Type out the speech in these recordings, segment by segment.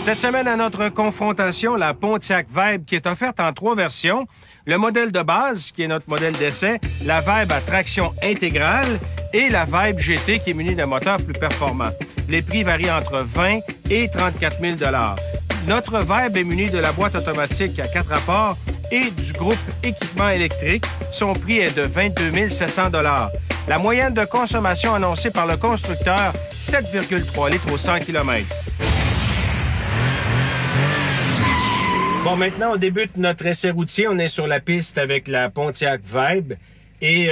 Cette semaine, à notre confrontation, la Pontiac Vibe qui est offerte en 3 versions. Le modèle de base, qui est notre modèle d'essai, la Vibe à traction intégrale et la Vibe GT qui est munie d'un moteur plus performant. Les prix varient entre 20 et 34 000 $. Notre Vibe est munie de la boîte automatique à 4 rapports et du groupe équipement électrique. Son prix est de 22 700 $. La moyenne de consommation annoncée par le constructeur, 7,3 litres au 100 km. Bon, maintenant, on débute notre essai routier. On est sur la piste avec la Pontiac Vibe. Et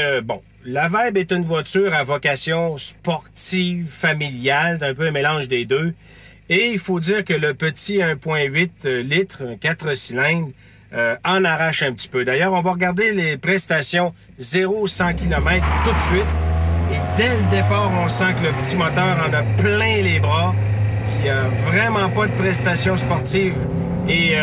la Vibe est une voiture à vocation sportive, familiale, un peu un mélange des deux. Et il faut dire que le petit 1,8 litres, 4 cylindres, en arrache un petit peu. D'ailleurs, on va regarder les prestations 0-100 km tout de suite. Et dès le départ, on sent que le petit moteur en a plein les bras. Il n'y a vraiment pas de prestations sportives. Et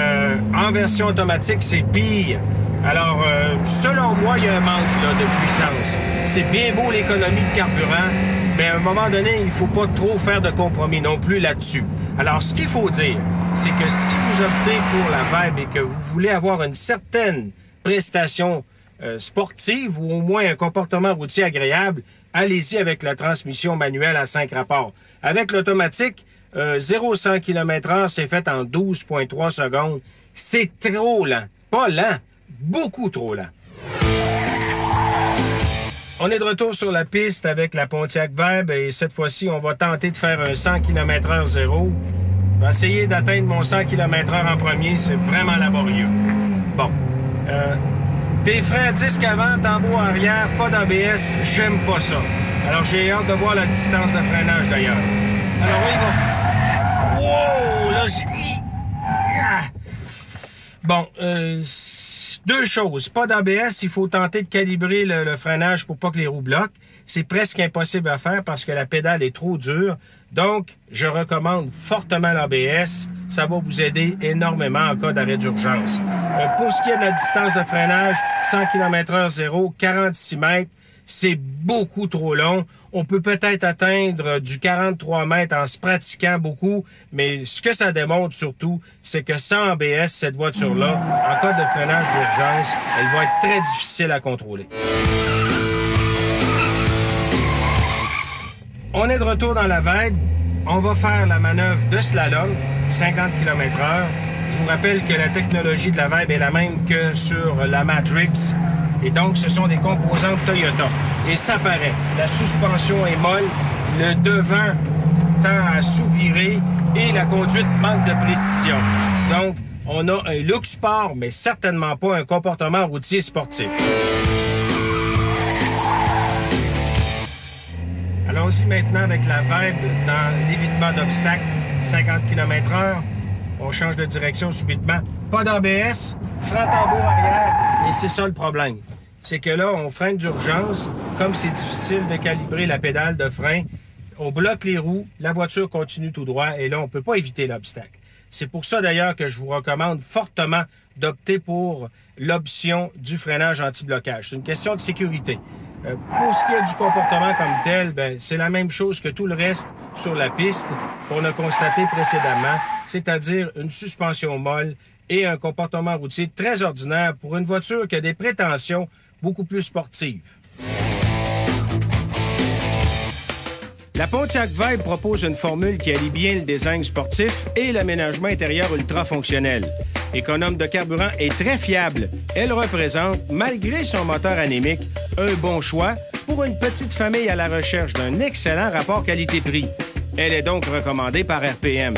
en version automatique, c'est pire. Alors, selon moi, il y a un manque là, de puissance. C'est bien beau l'économie de carburant, mais à un moment donné, il faut pas trop faire de compromis non plus là-dessus. Alors, ce qu'il faut dire, c'est que si vous optez pour la Vibe et que vous voulez avoir une certaine prestation sportive ou au moins un comportement routier agréable, allez-y avec la transmission manuelle à 5 rapports. Avec l'automatique, 0-100 km/h, c'est fait en 12,3 secondes. C'est trop lent. Pas lent, beaucoup trop lent. On est de retour sur la piste avec la Pontiac Vibe et cette fois-ci, on va tenter de faire un 100 km/h zéro. Je vais essayer d'atteindre mon 100 km/h en premier, c'est vraiment laborieux. Bon. Des freins à disque avant, tambour arrière, pas d'ABS, j'aime pas ça. Alors j'ai hâte de voir la distance de freinage d'ailleurs. Alors oui, bon. Wow! Là, bon, 2 choses. Pas d'ABS, il faut tenter de calibrer le freinage pour pas que les roues bloquent. C'est presque impossible à faire parce que la pédale est trop dure. Donc, je recommande fortement l'ABS. Ça va vous aider énormément en cas d'arrêt d'urgence. Pour ce qui est de la distance de freinage, 100 km/h zéro, 46 mètres. C'est beaucoup trop long. On peut peut-être atteindre du 43 mètres en se pratiquant beaucoup, mais ce que ça démontre surtout, c'est que sans ABS, cette voiture-là, en cas de freinage d'urgence, elle va être très difficile à contrôler. On est de retour dans la Vibe. On va faire la manœuvre de slalom, 50 km/h. Je vous rappelle que la technologie de la Vibe est la même que sur la Matrix. Et donc, ce sont des composantes Toyota. Et ça paraît. La suspension est molle, le devant tend à sous-virer et la conduite manque de précision. Donc, on a un look sport, mais certainement pas un comportement routier sportif. Allons-y maintenant avec la Vibe dans l'évitement d'obstacles, 50 km/h. On change de direction subitement. Pas d'ABS, frein tambour arrière, et c'est ça le problème. C'est que là, on freine d'urgence. Comme c'est difficile de calibrer la pédale de frein, on bloque les roues, la voiture continue tout droit, et là, on peut pas éviter l'obstacle. C'est pour ça, d'ailleurs, que je vous recommande fortement d'opter pour l'option du freinage anti-blocage. C'est une question de sécurité. Pour ce qui est du comportement comme tel, c'est la même chose que tout le reste sur la piste qu'on a constaté précédemment, c'est-à-dire une suspension molle et un comportement routier très ordinaire pour une voiture qui a des prétentions beaucoup plus sportives. La Pontiac Vibe propose une formule qui allie bien le design sportif et l'aménagement intérieur ultra fonctionnel. Économe de carburant et très fiable, elle représente, malgré son moteur anémique, un bon choix pour une petite famille à la recherche d'un excellent rapport qualité-prix. Elle est donc recommandée par RPM.